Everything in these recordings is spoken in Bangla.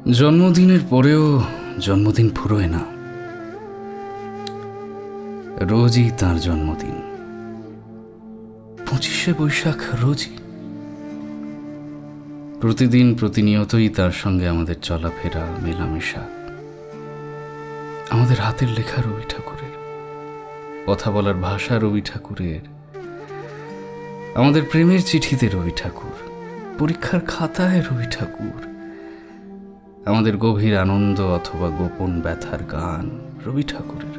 জন্মদিনের পরেও জন্মদিন ফুরোয় না। রোজই তার জন্মদিন, 25শে বৈশাখ রোজই। প্রতিদিন প্রতিনিয়তই তার সঙ্গে আমাদের চলাফেরা, মেলামেশা। আমাদের হাতের লেখা রবি ঠাকুরের, কথা বলার ভাষা রবি ঠাকুরের, আমাদের প্রেমের চিঠিতে রবি ঠাকুর, পরীক্ষার খাতায় রবি ঠাকুর, আমাদের গভীর আনন্দ অথবা গোপন ব্যথার গান রবি ঠাকুরের,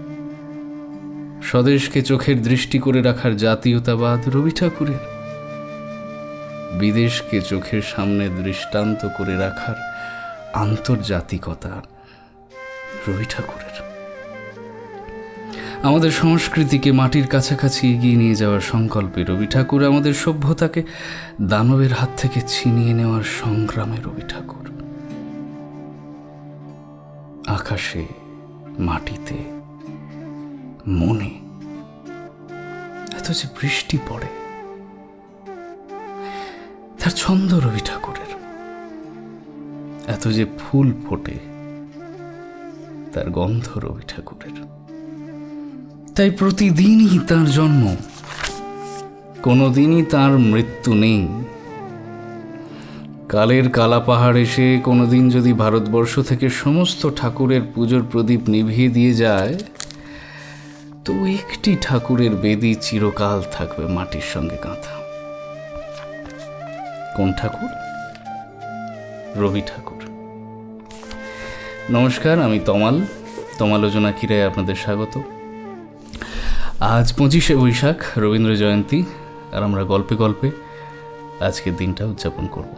স্বদেশকে চোখের দৃষ্টি করে রাখার জাতীয়তাবাদ রবি ঠাকুরের, বিদেশকে চোখের সামনে দৃষ্টান্ত করে রাখার আন্তর্জাতিকতা রবি ঠাকুরের, আমাদের সংস্কৃতিকে মাটির কাছাকাছি এগিয়ে নিয়ে যাওয়ার সংকল্পে রবি ঠাকুর, আমাদের সভ্যতাকে দানবের হাত থেকে ছিনিয়ে নেওয়ার সংগ্রামে রবি ঠাকুর। আকাশে, মাটিতে, মনে এত যে বৃষ্টি পড়ে, তার ছন্দ রবি ঠাকুরের। এত যে ফুল ফোটে, তার গন্ধ রবি ঠাকুরের। তাই প্রতিদিনই তার জন্ম, কোনোদিনই তার মৃত্যু নেই। কালের কালা পাহাড় এসে কোনোদিন যদি ভারতবর্ষ থেকে সমস্ত ঠাকুরের পুজোর প্রদীপ নিভিয়ে দিয়ে যায়, তো একটি ঠাকুরের বেদি চিরকাল থাকবে মাটির সঙ্গে গাঁথা। কোন ঠাকুর? রবি ঠাকুর। নমস্কার, আমি তমালোচনা কিরায় আপনাদের স্বাগত। আজ 25শে বৈশাখ, রবীন্দ্র জয়ন্তী, আর আমরা গল্পে গল্পে আজকের দিনটা উদযাপন করব।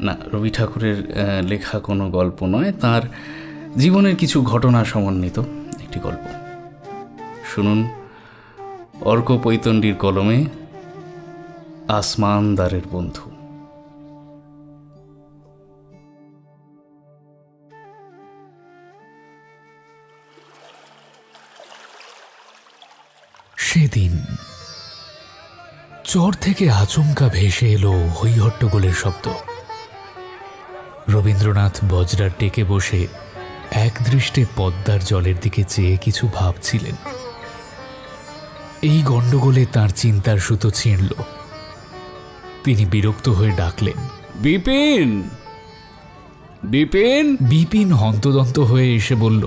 না, রবি ঠাকুরের লেখা কোনো গল্প নয়, তার জীবনের কিছু ঘটনা সমন্বিত একটি গল্প। শুনুন অর্ক পৈতণ্ডীর কলমে আসমানদারের বন্ধু। সেদিন চর থেকে আচমকা ভেসে এলো হইহট্টগোলের শব্দ। রবীন্দ্রনাথ বজরার টেকে বসে একদৃষ্টে পদ্মার জলের দিকে চেয়ে কিছু ভাবছিলেন। এই গণ্ডগোলে তার চিন্তার সুতো ছিঁড়ল। তিনি বিরক্ত হয়ে ডাকলেন, বিপিন! বিপিন! বিপিন হন্তদন্ত হয়ে এসে বলল,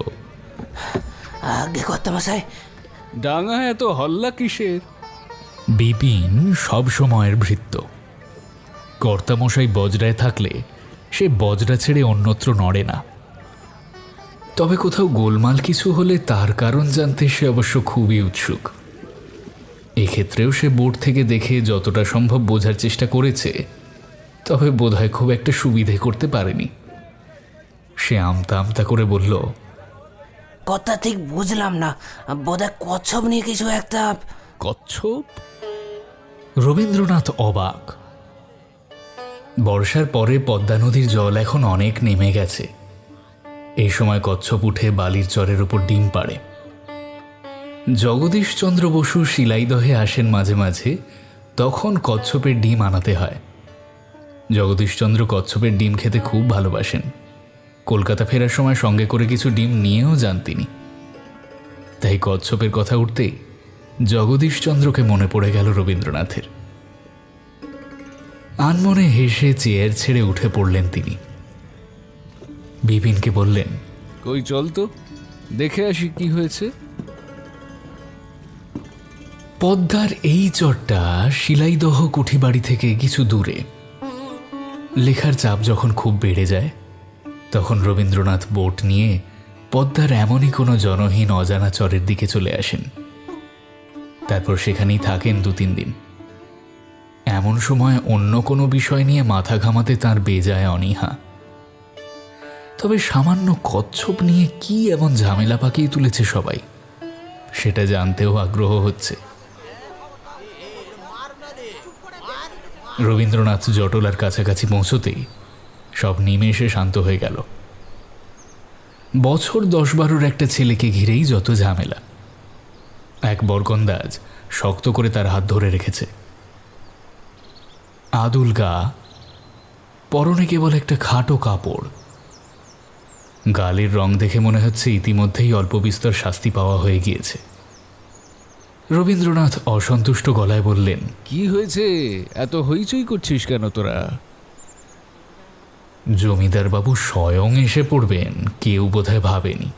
আগে কর্তামশাই। ডাঙা এত হল্লা কিসের? বিপিন সব সময়ের ভৃত্য। কর্তামশাই বজরায় থাকলে সে বজরা ছেড়ে অন্যত্র নড়ে না। তবে কোথাও গোলমাল কিছু হলে তার কারণ জানতে সে অবশ্য খুবই উৎসুক। এক্ষেত্রেও সে বোর্ড থেকে দেখে যতটা সম্ভব বোঝার চেষ্টা করেছে, তবে বোধহয় খুব একটা সুবিধে করতে পারেনি। সে আমতা আমতা করে বলল, কথা ঠিক বুঝলাম না, বোধহয় কচ্ছপ নিয়ে কিছু একটা। কচ্ছপ? রবীন্দ্রনাথ অবাক। বর্ষার পরে পদ্মা নদীর জল এখন অনেক নেমে গেছে। এই সময় কচ্ছপ উঠে বালির চরের উপর ডিম পাড়ে। জগদীশচন্দ্র বসু শিলাইদহে আসেন মাঝে মাঝে, তখন কচ্ছপের ডিম আনাতে হয়। জগদীশচন্দ্র কচ্ছপের ডিম খেতে খুব ভালোবাসেন। কলকাতা ফেরার সময় সঙ্গে করে কিছু ডিম নিয়েও যান তিনি। তাই কচ্ছপের কথা উঠতেই জগদীশচন্দ্রকে মনে পড়ে গেল রবীন্দ্রনাথের। আনমনে হেসে চেয়ার ছেড়ে উঠে পড়লেন তিনি। বিপিনকে বললেন, কই চল তো, দেখে আসি কি হয়েছে। পদ্মার এই চরটা শিলাইদহ কুঠিবাড়ি থেকে কিছু দূরে। লেখার চাপ যখন খুব বেড়ে যায়, তখন রবীন্দ্রনাথ বোট নিয়ে পদ্মার এমনই কোনো জনহীন অজানা চরের দিকে চলে আসেন। তারপর সেখানেই থাকেন 2-3 দিন। এমন সময় অন্য কোনো বিষয় নিয়ে মাথা ঘামাতে তাঁর বেজায় অনীহা। তবে সামান্য কচ্ছপ নিয়ে কি এমন ঝামেলা পাকিয়ে তুলেছে সবাই, সেটা জানতেও আগ্রহ হচ্ছে। রবীন্দ্রনাথ জটলার কাছাকাছি পৌঁছতেই সব নিমেষে শান্ত হয়ে গেল। বছর 10-12 একটা ছেলেকে ঘিরেই যত ঝামেলা। এক বরকন্দাজ শক্ত করে তার হাত ধরে রেখেছে। আদুল গা, পরনে কেবল একটা খাটো কাপড়। গালের রং দেখে মনে হচ্ছে ইতিমধ্যেই অল্প বিস্তর শাস্তি পাওয়া হয়ে গিয়েছে। রবীন্দ্রনাথ অসন্তুষ্ট গলায় বললেন, কি হয়েছে, এত হইচই করছিস কেন তোরা? জমিদার বাবু স্বয়ং এসে পড়বেন কেউ বোধহয় ভাবেনি।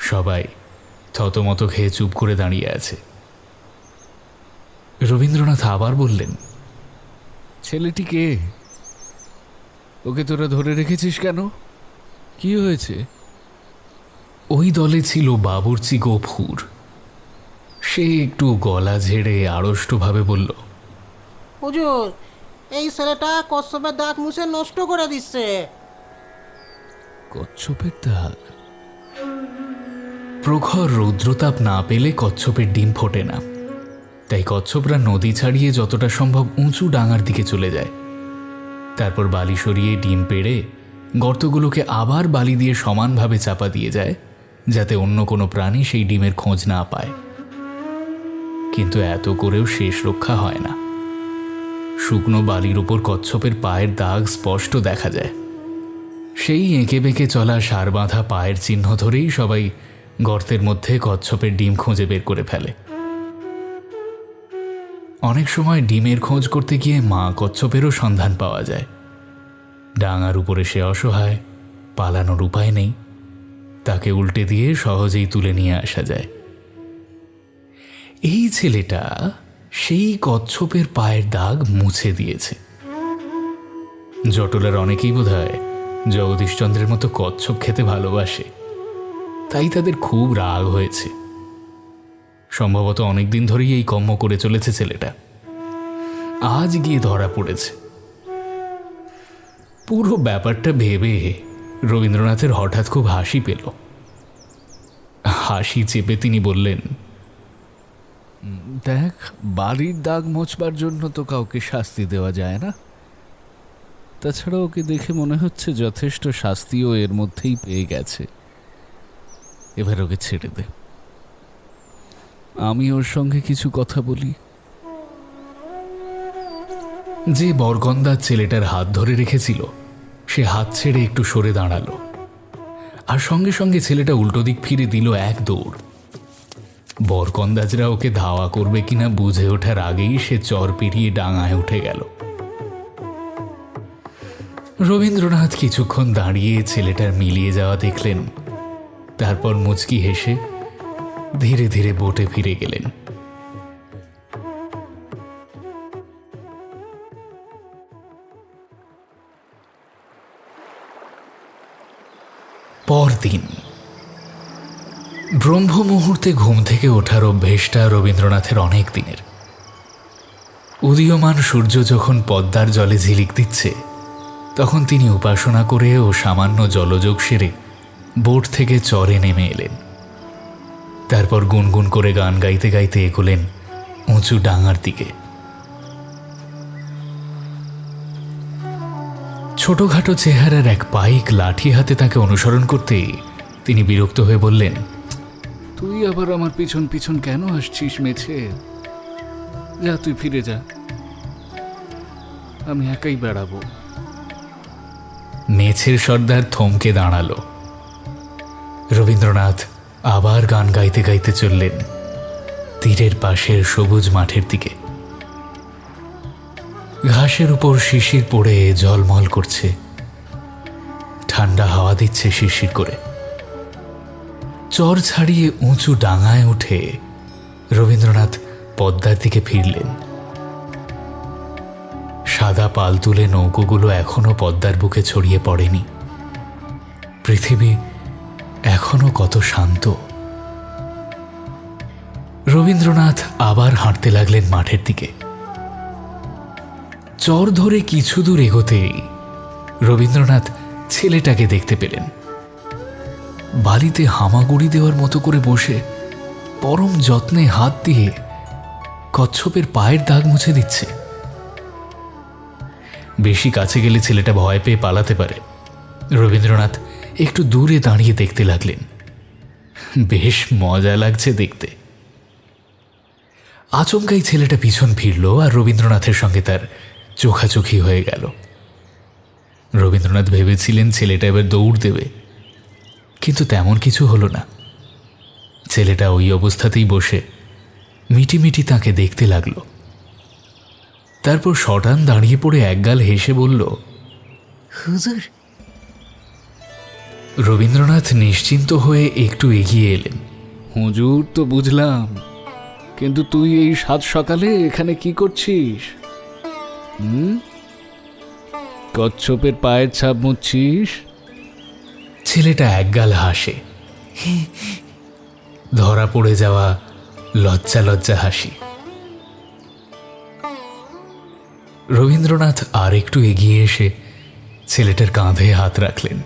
সবাই থতমত খেয়ে চুপ করে দাঁড়িয়ে আছে। রবীন্দ্রনাথ আবার বললেন, ছেলেটি কে? ওকে তোরা ধরে রেখেছিস কেন? কি হয়েছে? ওই দলে ছিল বাবুর্চি গফুর। সে একটু গলা ঝেড়ে আড়ষ্টভাবে বলল, হুজুর, এই ছেলেটা কচ্ছপের দাঁত মুছে নষ্ট করে দিচ্ছে। কচ্ছপের দাগ? প্রখর রৌদ্রতাপ না পেলে কচ্ছপের ডিম ফোটে না, তাই কচ্ছপরা নদী ছাড়িয়ে যতটা সম্ভব উঁচু ডাঙার দিকে চলে যায়। তারপর বালি সরিয়ে ডিম পেড়ে গর্তগুলোকে আবার বালি দিয়ে সমানভাবে চাপা দিয়ে যায়, যাতে অন্য কোনো প্রাণী সেই ডিমের খোঁজ না পায়। কিন্তু এত করেও শেষ রক্ষা হয় না। শুকনো বালির উপর কচ্ছপের পায়ের দাগ স্পষ্ট দেখা যায়। সেই এঁকে বেঁকে চলা সার বাঁধা পায়ের চিহ্ন ধরেই সবাই গর্তের মধ্যে কচ্ছপের ডিম খুঁজে বের করে ফেলে। অনেক সময় ডিমের খোঁজ করতে গিয়ে মা কচ্ছপেরও সন্ধান পাওয়া যায়। ডাঙার উপরে সে অসহায়, পালানোর উপায় নেই, তাকে উল্টে দিয়ে সহজেই তুলে নিয়ে আসা যায়। এই ছেলেটা সেই কচ্ছপের পায়ের দাগ মুছে দিয়েছে। জটলার অনেকেই বোধহয় জগদীশচন্দ্রের মতো কচ্ছপ খেতে ভালোবাসে, তাই তাদের খুব রাগ হয়েছে। সম্ভবত অনেকদিন ধরেই এই কর্ম করে চলেছে ছেলেটা, আজ গিয়ে ধরা পড়েছে। পুরো ব্যাপারটা ভেবে রবীন্দ্রনাথের হঠাৎ খুব হাসি পেল। হাসি চেপে তিনি বললেন, দেখ, বাড়ির দাগ মোছবার জন্য তো কাউকে শাস্তি দেওয়া যায় না। তাছাড়া ওকে দেখে মনে হচ্ছে যথেষ্ট শাস্তিও এর মধ্যেই পেয়ে গেছে। এবার ওকে ছেড়ে দে, আমি ওর সঙ্গে কিছু কথা বলি। যে বরগন্দার ছেলেটার হাত ধরে রেখেছিল সে হাত ছেড়ে একটু সরে দাঁড়ালো, আর সঙ্গে সঙ্গে ছেলেটা উল্টো দিক ফিরে দিল এক দৌড়। বরকন্দাজরা ওকে ধাওয়া করবে কিনা বুঝে ওঠার আগেই সে চর পেরিয়ে ডাঙায় উঠে গেল। রবীন্দ্রনাথ কিছুক্ষণ দাঁড়িয়ে ছেলেটার মিলিয়ে যাওয়া দেখলেন, তারপর মুচকি হেসে ধীরে ধীরে বোটে ফিরে গেলেন। পরদিন ব্রহ্ম মুহূর্তে ঘুম থেকে ওঠার অভ্যেসটা রবীন্দ্রনাথের অনেক দিনের। উদীয়মান সূর্য যখন পদ্মার জলে ঝিলিক দিচ্ছে, তখন তিনি উপাসনা করে ও সামান্য জলযোগ সেরে বোট থেকে চরে নেমে এলেন। তারপর গুনগুন করে গান গাইতে গাইতে এগোলেন উঁচু ডাঙার দিকে। ছোটখাটো চেহারার এক পাইক লাঠি হাতে তাকে অনুসরণ করতে তিনি বিরক্ত হয়ে বললেন, তুই আবার আমার পিছন পিছন কেন আসছিস মেছে? যা, তুই ফিরে যা, আমি একাই বেড়াবো। মেছের সর্দার থমকে দাঁড়ালো। রবীন্দ্রনাথ আবার গান গাইতে গাইতে চললেন তীরের পাশের সবুজ মাঠের দিকে। ঘাসের উপর শিশির পড়ে ঝলমল করছে, ঠান্ডা হাওয়া দিচ্ছে শিরশির করে। চর ছাড়িয়ে উঁচু ডাঙায় উঠে রবীন্দ্রনাথ পদ্মার দিকে ফিরলেন। সাদা পাল তুলে নৌকোগুলো এখনো পদ্মার বুকে ছড়িয়ে পড়েনি। পৃথিবী এখনো কত শান্ত। রবীন্দ্রনাথ আবার হাঁটতে লাগলেন মাঠের দিকে। চর ধরে কিছু দূর এগোতেই রবীন্দ্রনাথ ছেলেটাকে দেখতে পেলেন। বালিতে হামাগুড়ি দেওয়ার মতো করে বসে পরম যত্নে হাত দিয়ে কচ্ছপের পায়ের দাগ মুছে দিচ্ছে। বেশি কাছে গেলে ছেলেটা ভয় পেয়ে পালাতে পারে। রবীন্দ্রনাথ একটু দূরে দাঁড়িয়ে দেখতে লাগলেন। বেশ মজা লাগছে দেখতে। আচমকাই ছেলেটা পিছন ফিরল আর রবীন্দ্রনাথের সঙ্গে তার চোখাচোখি হয়ে গেল। রবীন্দ্রনাথ ভেবেছিলেন ছেলেটা এবার দৌড় দেবে, কিন্তু তেমন কিছু হলো না। ছেলেটা ওই অবস্থাতেই বসে মিটিমিটি তাকে দেখতে লাগলো। তারপর শটান দাঁড়িয়ে পড়ে একগাল হেসে বলল, হুজুর, রবীন্দ্রনাথ নিশ্চিন্ত হয়ে একটু এগিয়ে এলেন। হুজুর তো বুঝলাম, কিন্তু তুই এই সাত সকালে এখানে কি করছিস? কচ্ছপের পায়ের ছাপ মুছছিস? ছেলেটা একগাল হাসে, ধরা পড়ে যাওয়া লজ্জা লজ্জা হাসি। রবীন্দ্রনাথ আর একটু এগিয়ে এসে ছেলেটার কাঁধে হাত রাখলেন।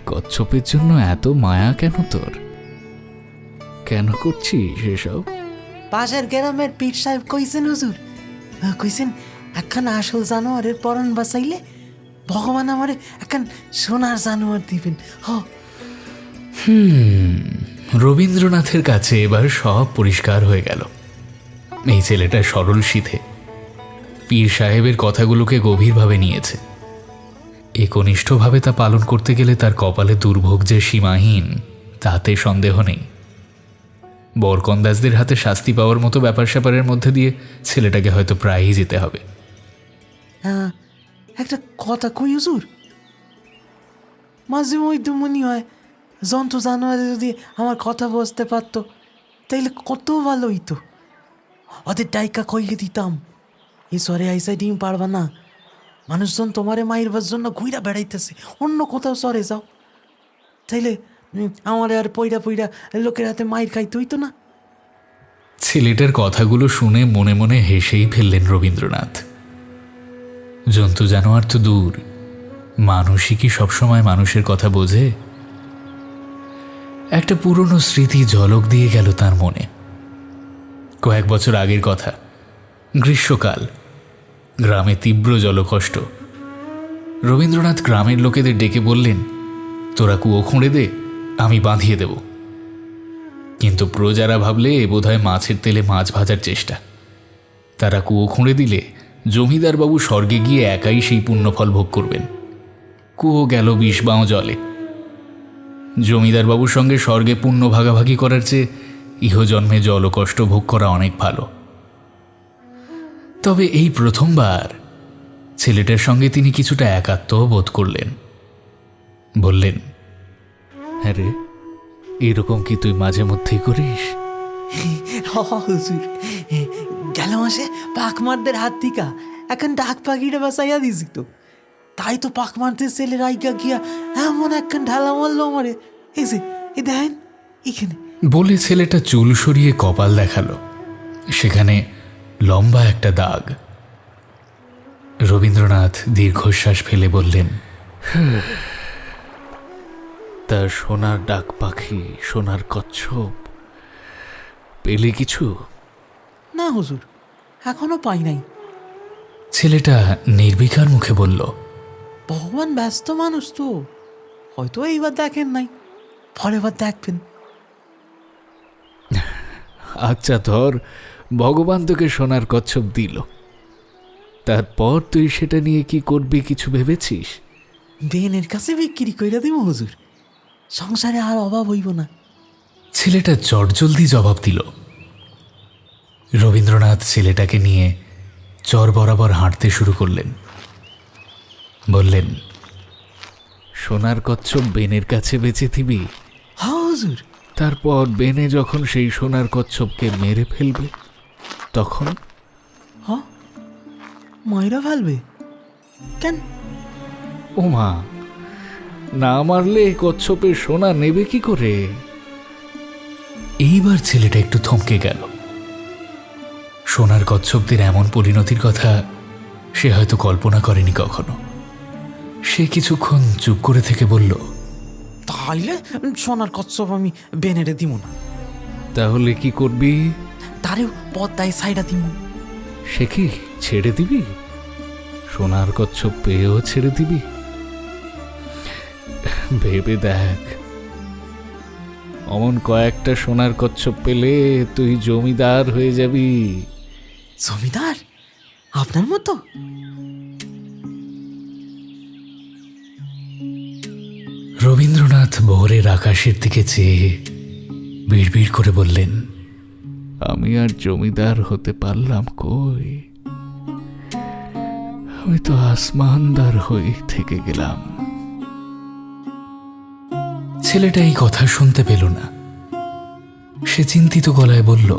কচ্ছপের জন্য এত মায়া কেন তোর? কেন করছিস এসব? পাশের গ্রামের পীর সাহেব কইছেন হুজুর, কইছেন একখান আসল জানোয়ারের পরাণ বাঁচাইলে ভগবান আমারে একখান সোনার জানোয়ার দিবেন। রবীন্দ্রনাথের কাছে এবার সব পরিষ্কার হয়ে গেল। এই ছেলেটা সরল সিধে, পীর সাহেবের কথাগুলোকে গভীরভাবে নিয়েছে। একনিষ্ঠভাবে তা পালন করতে গেলে তার কপালে দুর্ভোগ যে সীমাহীন, তাতে সন্দেহ নেই। বরকন্দাজদের হাতে শাস্তি পাওয়ার মতো ব্যাপার স্যাপারের মধ্যে দিয়ে ছেলেটাকে হয়তো প্রায়ই যেতে হবে। একটা কথা কই হুজুর, মাঝে মধ্যে মনে হয় জন্তু জানোয়ারে যদি আমার কথা বুঝতে পারতো তাইলে কত ভালো হইতো। ওদের ডাইকা কইয়ে দিতাম, এই সরে আইসা ডিম পারবা না, মানুষজন তোমারে মাইরবার জন্য ঘুইরা বেড়াইতেছে, অন্য কোথাও সরে যাও। তাইলে আমার আর পইরা পইরা লোকের হাতে মাইর খাইতে হইতো না। ছেলেটার কথাগুলো শুনে মনে মনে হেসেই ফেললেন রবীন্দ্রনাথ। জন্তু জানোয়ার তো দূর, মানুষই কি সবসময় মানুষের কথা বোঝে? একটা পুরনো স্মৃতি ঝলক দিয়ে গেল তার মনে। কয়েক বছর আগের কথা, গ্রীষ্মকাল, গ্রামে তীব্র জলকষ্ট। রবীন্দ্রনাথ গ্রামের লোকেদের ডেকে বললেন, তোরা কুয়ো খুঁড়ে দে, আমি বাঁধিয়ে দেব। কিন্তু প্রজারা ভাবলে বোধহয় মাছের তেলে মাছ ভাজার চেষ্টা। তারা কুয়ো খুঁড়ে দিলে জমিদারবাবু স্বর্গে গিয়ে একাই সেই পুণ্যফল ভোগ করবেন। কুয়ো গেল 20 বাঁও জলে। জমিদারবাবুর সঙ্গে স্বর্গে পুণ্য ভাগাভাগি করার চেয়ে ইহজন্মে জল কষ্ট ভোগ করা অনেক ভালো। তবে এই প্রথমবার ছেলেটার সঙ্গে তিনি কিছুটা একাত্ম বোধ করলেন। বললেন, হ্যাঁ রে, এরকম কি তুই মাঝে মধ্যেই করিস? হুজুর, গেল মাসে পাকমারদের হাত থেকে এখন ডাক পাখিটা বাঁচাইয়া দিছি তো, তাই তো পাকমারদের ছেলে রাইগা গিয়া এমন একখান ঢালা মারলো আমারে। এই যে এই দেখেন এখানে। বলে ছেলেটা চুল সরিয়ে কপাল দেখালো, সেখানে লম্বা একটা দাগ। রবীন্দ্রনাথ দীর্ঘশ্বাস ফেলে বললেন, তার সোনার ডাক পাখি, সোনার কচ্ছপ পেলে কিছু? না হুজুর, এখনো পাই নাই। ছেলেটা নির্বিকার মুখে বলল, ভগবান ব্যস্ত মানুষ তো, হয়তো এইবার দেখেন নাই, পরের দেখবেন। আচ্ছা ধর, ভগবান তোকে সোনার কচ্ছপ দিল, তারপর তুই সেটা নিয়ে কি করবি কিছু ভেবেছিস? বেনের কাছে বিক্রি কইরা দিব হুজুর, সংসারে আর অভাব হইব না। ছেলেটা চটজলদি জবাব দিল। রবীন্দ্রনাথ ছেলেটাকে নিয়ে চর বরাবর হাঁটতে শুরু করলেন। বললেন, সোনার কচ্ছপ বেনের কাছে বেঁচে দিবি, হ্যাঁ হুজুর। তারপর বেনে যখন সেই সোনার কচ্ছপকে মেরে ফেলবে তখন? হ্যাঁ, মাইরা ফেলবে কেন? ও মা, না মারলে কচ্ছপের সোনা নেবে কি করে? এইবার ছেলেটা একটু থমকে গেল। সোনার কচ্ছপদের এমন পরিণতির কথা সে হয়তো কল্পনা করেনি কখনো। সে কিছুক্ষণ চুপ করে থেকে বলল, তাইলে সোনার কচ্ছপ আমি বেনেরে দিব না। তাহলে কি করবি? তারেও পদ্মায় সাইডা দিব। সে কি ছেড়ে দিবি? সোনার কচ্ছপ পেয়েও ছেড়ে দিবি? ভেবে দেখ, অমন কয়েকটা সোনার কচ্ছপ পেলে তুই জমিদার হয়ে যাবি। জমিদার আপনার মতো? রবীন্দ্রনাথ ভোরের আকাশের দিকে চেয়ে বিড়বিড় করে বললেন, আমি আর জমিদার হতে পারলাম কই, আমি তো আসমানদার হয়ে থেকে গেলাম। ছেলেটা এই কথা শুনতে পেল না। সে চিন্তিত গলায় বলল,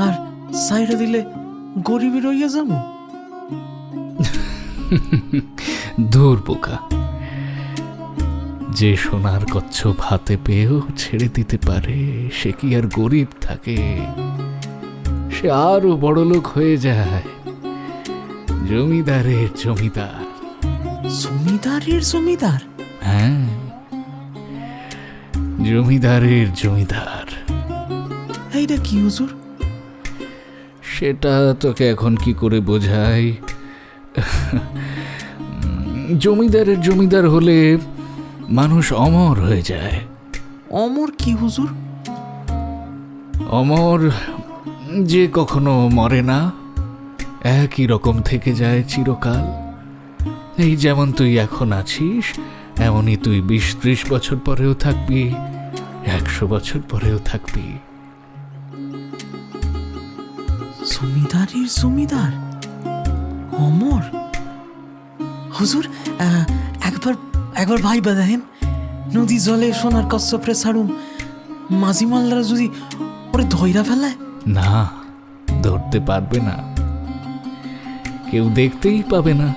আর সাইডে দিলে গরিবই রইয়া যাবো। দূর বোকা, যে সোনার কচ্ছপ হাতে পেয়েও ছেড়ে দিতে পারে সে কি আর গরিব থাকে? সে আরো বড়লোক হয়ে যায়, জমিদারের জমিদার। জমিদারের জমিদার? হ্যাঁ, জমিদারের জমিদার। এইটা কি হুজুর? সেটা তোকে এখন কি করে বোঝাই? জমিদারের জমিদার হলে মানুষ অমর হয়ে যায়। অমর কি হুজুর? অমর যে কখনো মরে না, একই রকম থেকে যায় চিরকাল। এই যেমন তুই এখন আছিস, এমনই তুই 20-30 বছর পরেও থাকবি, 100 বছর পরেও থাকবি। জমিদারের জমিদার অমর? হুজুর, একবার একবার ভাইবা দেখেন, নদী জলে সোনার কচ্ছপরে ছাড়ুম, মাঝি মাল্লারা যদি ওরে ধইরা ফেলায়? না, ধরতে পারবে না, কেউ দেখতেই পাবে না।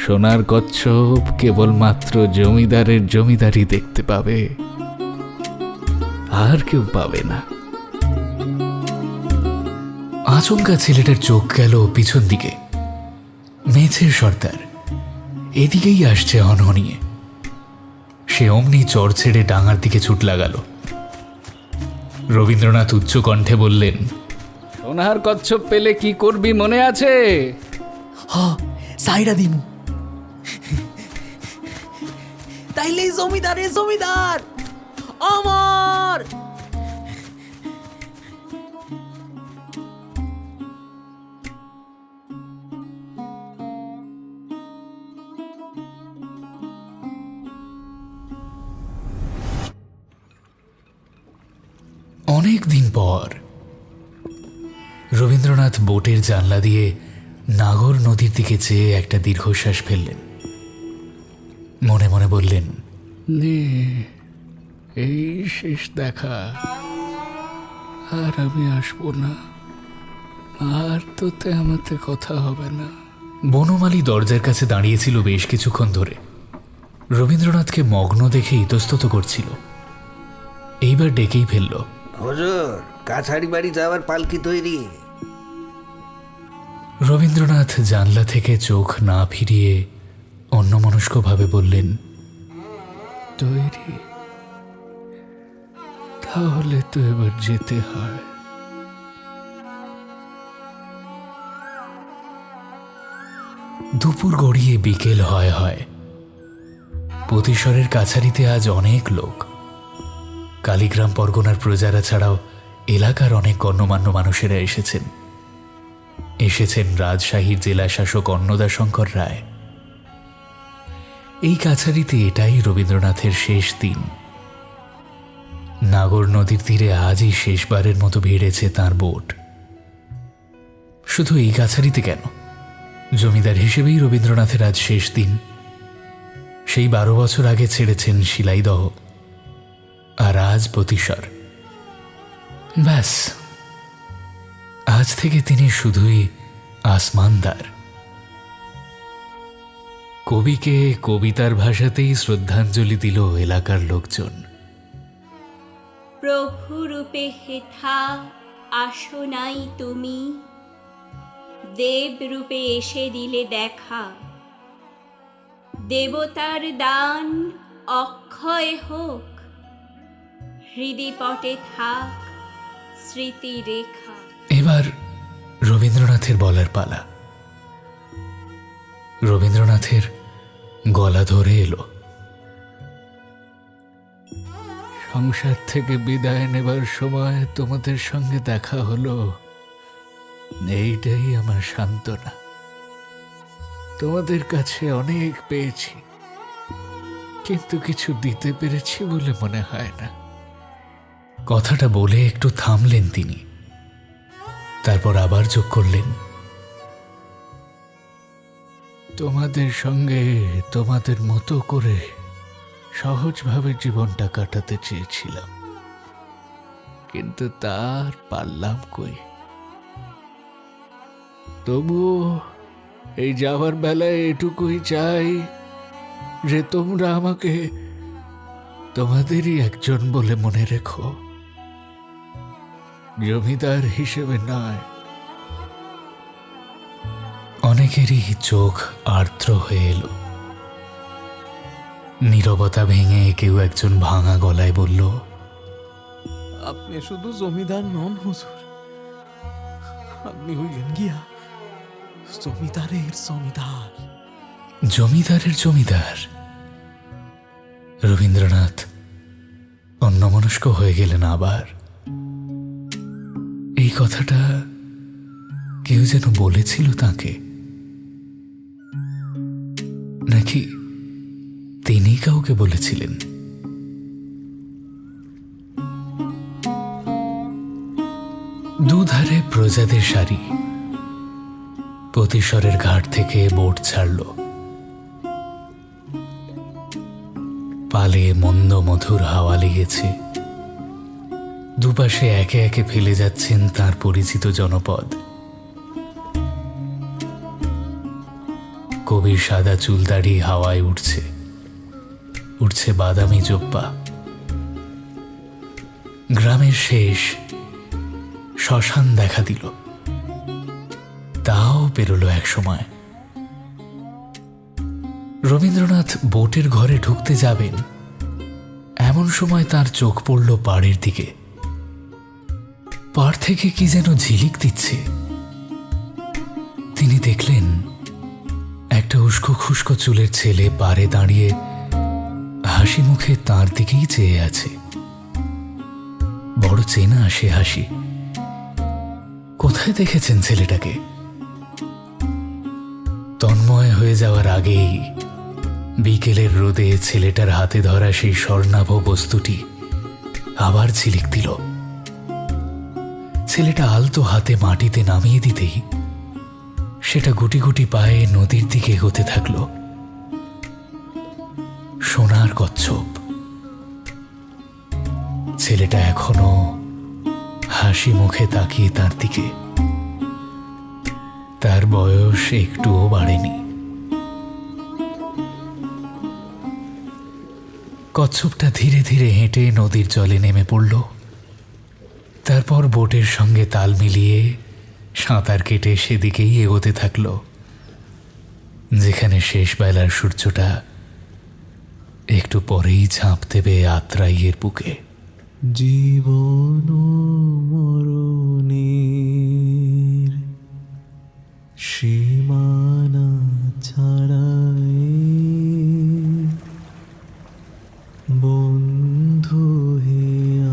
সোনার কচ্ছপ কেবলমাত্র জমিদারের জমিদারই দেখতে পাবে, আর কেউ পাবে না। আচমকা ছেলেটার চোখ গেল পিছন দিকে। মেছের সর্দার এদিকেই আসছে হনহনিয়ে। সে অমনি চর ছেড়ে ডাঙার দিকে ছুট লাগালো। রবীন্দ্রনাথ উচ্চ কণ্ঠে বললেন, সোনার কচ্ছপ পেলে কি করবি মনে আছে? হ, সাইরা দিমু। তাইলে জমিদারের জমিদার অমর। অনেক দিন পর রবীন্দ্রনাথ বোটের জানলা দিয়ে নাগর নদীর দিকে চেয়ে একটা দীর্ঘশ্বাস ফেললেন। মনে মনে বললেন, নে, এই শেষ দেখা, আর আমি আসবো না, আর তোতে আমাতে কথা হবে না। বনমালী দরজার কাছে দাঁড়িয়েছিল বেশ কিছুক্ষণ ধরে। রবীন্দ্রনাথকে মগ্ন দেখে ইতস্তত করছিল। এইবার ডেকেই ফেলল, হুজুর, কাছারি বাড়ি যাওয়ার পালকি তৈরি। রবীন্দ্রনাথ জানলা থেকে চোখ না ফিরিয়ে অন্যমনস্কভাবে বললেন, তৈরি? তাহলে তো এবার যেতে হয়। দুপুর গড়িয়ে বিকেল হয়। প্রতিশরের কাছারিতে আজ অনেক লোক। কালীগ্রাম পরগনার প্রজারা ছাড়াও এলাকার অনেক গণ্যমান্য মানুষেরা এসেছেন রাজশাহীর জেলা শাসক অন্নদাশঙ্কর রায়। এই কাছারিতে এটাই রবীন্দ্রনাথের শেষ দিন। নাগর নদীর তীরে আজই শেষবারের মতো ভিড়েছে তাঁর বোট। শুধু এই কাছারিতে কেন, জমিদার হিসেবেই রবীন্দ্রনাথের আজ শেষ দিন। সেই 12 বছর আগে ছেড়েছেন শিলাইদহ, আর আজ প্রতিশর। ব্যাস, আজ থেকে তিনি শুধুই আসমানদার। কবিকে কবিতার ভাষাতেই শ্রদ্ধাঞ্জলি দিল এলাকার লোকজন। প্রভু রূপে হেথা আসো নাই তুমি, দেব রূপে এসে দিলে দেখা। দেবতার দান অক্ষয় হোক, হৃদিপটে থাক স্মৃতি রেখা। এবার রবীন্দ্রনাথের বলার পালা। রবীন্দ্রনাথের গলা ধরে এলো, সংসার থেকে বিদায় নেবার সময় তোমাদের সঙ্গে দেখা হলো, এইটাই আমার সান্ত্বনা। তোমাদের কাছে অনেক পেয়েছি, কিন্তু কিছু দিতে পেরেছি বলে মনে হয় না। কথাটা বলে একটু থামলেন তিনি, তারপর আবার যোগ করলেন, তোমাদের সঙ্গে তোমাদের মতো করে সহজভাবে জীবনটা কাটাতে চেয়েছিলাম, কিন্তু তার পারলাম কই। তবুও এই যাওয়ার বেলায় এটুকুই চাই যে তোমরা আমাকে তোমাদেরই একজন বলে মনে রেখো, জমিদার হিসেবে নয়। অনেকেরই চোখ আর্দ্র হয়ে এলো। নীরবতা ভেঙে কেউ একজন ভাঙা গলায় বলল, আপনি শুধু জমিদার নন হুজুর, আপনি হইলেন গিয়া জমিদারের জমিদার। জমিদারের জমিদার? রবীন্দ্রনাথ অন্যমনস্ক হয়ে গেলেন আবার। এই কথাটা কেউ যেন বলেছিল তাকে, নাকি তিনি কাউকে বলেছিলেন? দুধারে প্রজাদের সারি। প্রতিশ্বরের ঘাট থেকে বোট ছাড়ল। পালে মন্দ মধুর হাওয়া লেগেছে। দুপাশে একে একে ফেলে যাচ্ছেন তার পরিচিত জনপদ। কবির সাদা চুল দাড়ি হাওয়ায় উঠছে, উঠছে বাদামি জোপ্পা। গ্রামের শেষ শ্মশান দেখা দিল, তাও পেরোলো এক সময়। রবীন্দ্রনাথ বোটের ঘরে ঢুকতে যাবেন, এমন সময় তার চোখ পড়ল পাড়ের দিকে। পাড় থেকে কি যেন ঝিলিক দিচ্ছে। তিনি দেখলেন একটা উস্কো খুস্কো চুলের ছেলে পাড়ে দাঁড়িয়ে হাসি মুখে তার দিকেই চেয়ে আছে। বড় চেনা সে হাসি। কোথায় দেখেছেন ছেলেটাকে? তন্ময় হয়ে যাওয়ার আগেই বিকেলের রোদে ছেলেটার হাতে ধরা সেই স্বর্ণাভ বস্তুটি আবার ঝিলিক দিল। ছেলেটা আলতো হাতে মাটিতে নামিয়ে দিতেই সেটা গুটি গুটি পায়ে নদীর দিকে এগোতে থাকল। সোনার কচ্ছপ। ছেলেটা এখনো হাসি মুখে তাকিয়ে তার দিকে। তার বয়স একটুও বাড়েনি। কচ্ছপটা ধীরে ধীরে হেঁটে নদীর জলে নেমে পড়ল। তারপর বোটের সঙ্গে তাল মিলিয়ে সাঁতার কেটে সেদিকেই এগোতে থাকল, যেখানে শেষ বেলার সূর্যটা একটু পরেই ঝাঁপ দেবে আত্রাইয়ের বুকে। জীবন মরণের সীমানা ছাড়াই বন্ধু হে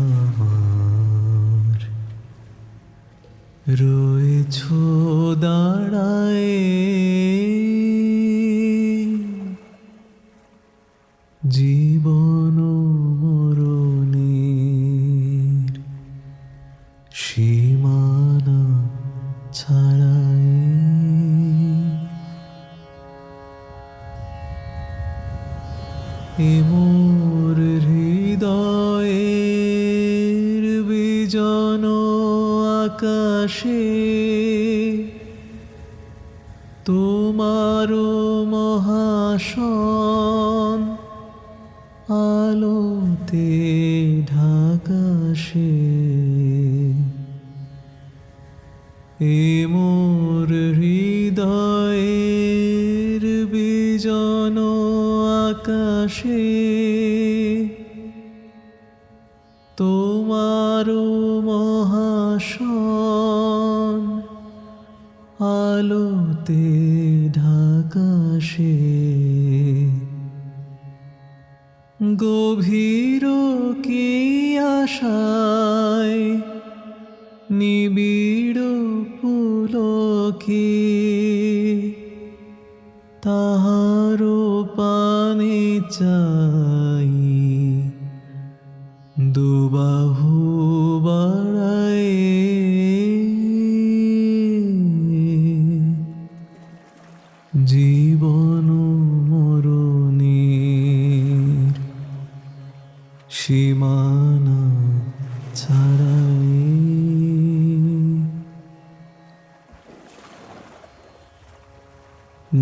আমার রয়েছ দাঁড়ায়। জীবন মরণের সীমানা ছাড়াই মোর হৃদয়ের বিজন আকাশে তোমার মহাশন আলোতে ঢাকাশে। এ মোর হৃদয়ের বিজন আকাশে তোমার মহাশন আলোতে ঢাকাশে। গভীর কি আশায় নিবিড় পুলকে তাহার পানে চা দুবাহু বাড়ায় জীবন মরণের সীমানা ছাড়াই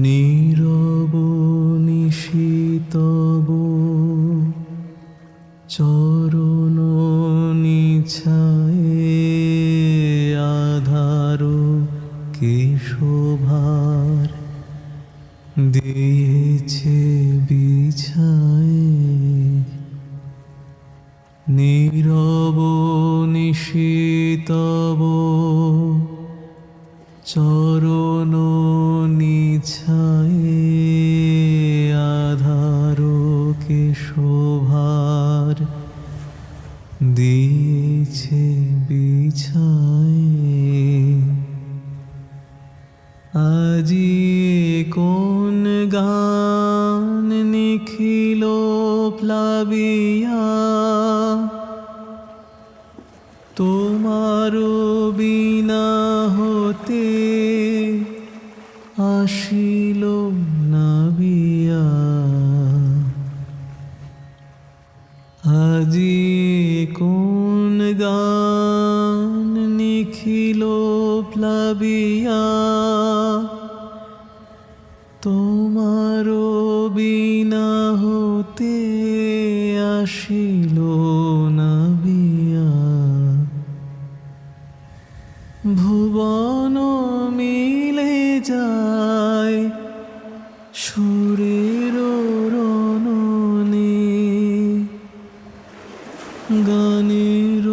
নীরব নিশিতব চরণ নিছায়ে আধার কেশভার দিয়েছে বিছায়ে নীরব নিশিতব চরণ নিছায়ে আধার কেশভার দিয়েছে বিছায়ে আজি কোন গান নিখিল প্লাবিয়া তোমার বিনা হতে আসিল নাবিয়া আজি কোন গান নিখিল প্লাবিয়া তোমার বিনা হতে আসিল নাবিয়া ভুবন মিলে যায় সুরের রণনে গানের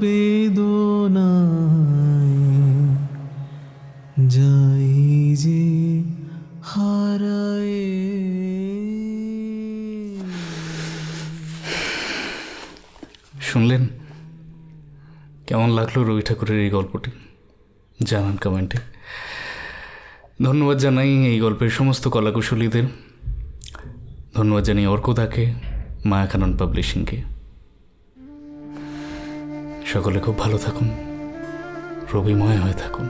বেদনায় যাই যে হারায় শুনলেন? কেমন লাগলো রবি ঠাকুরের এই গল্পটি জানান কমেন্টে। ধন্যবাদ জানাই এই গল্পের সমস্ত কলাকুশলীদের। ধন্যবাদ জানাই অর্কদাকে, মায়াকানন পাবলিশিংকে। সকলে খুব ভালো থাকুন, রবিময় হয়ে থাকুন।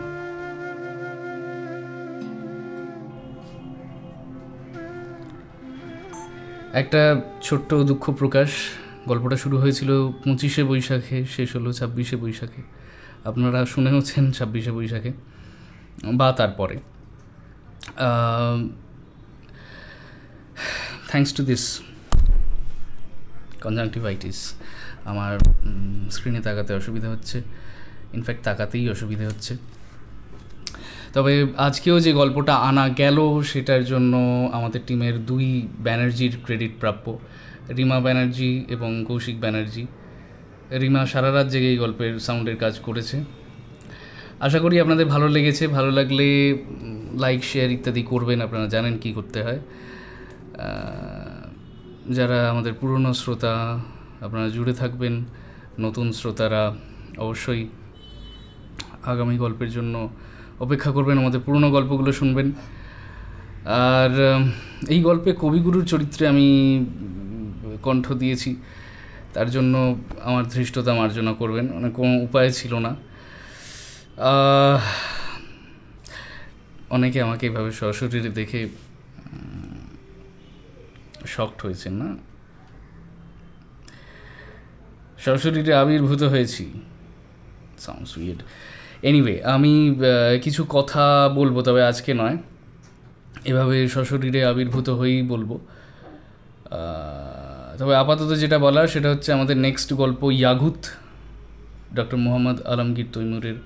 একটা ছোট্ট দুঃখ প্রকাশ। গল্পটা শুরু হয়েছিল 25শে বৈশাখে, শেষ হলো 26শে বৈশাখে। আপনারা শুনেওছেন 26শে বৈশাখে বা তারপরে। থ্যাঙ্কস টু দিস কনজাংটিভাইটিস আমার স্ক্রিনে তাকাতে অসুবিধা হচ্ছে, ইনফ্যাক্ট তাকাতেই অসুবিধা হচ্ছে। তবে আজকেও যে গল্পটা আনা গেল সেটার জন্য আমাদের টিমের 2 ব্যানার্জির ক্রেডিট প্রাপ্য, রিমা ব্যানার্জি এবং কৌশিক ব্যানার্জি। রিমা সারা রাত জেগে এই গল্পের সাউন্ডের কাজ করেছে। আশা করি আপনাদের ভালো লেগেছে। ভালো লাগলে লাইক, শেয়ার ইত্যাদি করবেন। আপনারা জানেন কি করতে হয়। যারা আমাদের পুরনো শ্রোতা আপনারা জুড়ে থাকবেন, নতুন শ্রোতারা অবশ্যই আগামী গল্পের জন্য অপেক্ষা করবেন, আমাদের পুরনো গল্পগুলো শুনবেন। আর এই গল্পে কবিগুরুর চরিত্রে আমি কণ্ঠ দিয়েছি, তার জন্য আমার ধৃষ্টতা মার্জনা করবেন, মানে কোনো উপায় ছিল না। অনেকে আমাকে এভাবে সশরীরে দেখে শকড হয়েছেন না? সশরীরে আবির্ভূত হয়েছি, সাউন্ডস উইয়ার্ড। এনিওয়ে, আমি কিছু কথা বলবো, তবে আজকে নয়, এভাবে সশরীরে আবির্ভূত হয়েই বলবো। তবে আপাতত যেটা বলার সেটা হচ্ছে আমাদের নেক্সট গল্প ইয়াঘুত, ডক্টর মোহাম্মদ আলমগীর তৈমুরের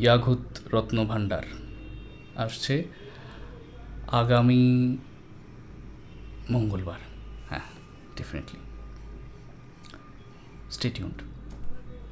ইয়াঘুত রত্নভাণ্ডার আসছে আগামী মঙ্গলবার। হ্যাঁ, ডেফিনেটলি স্টে টিউনড।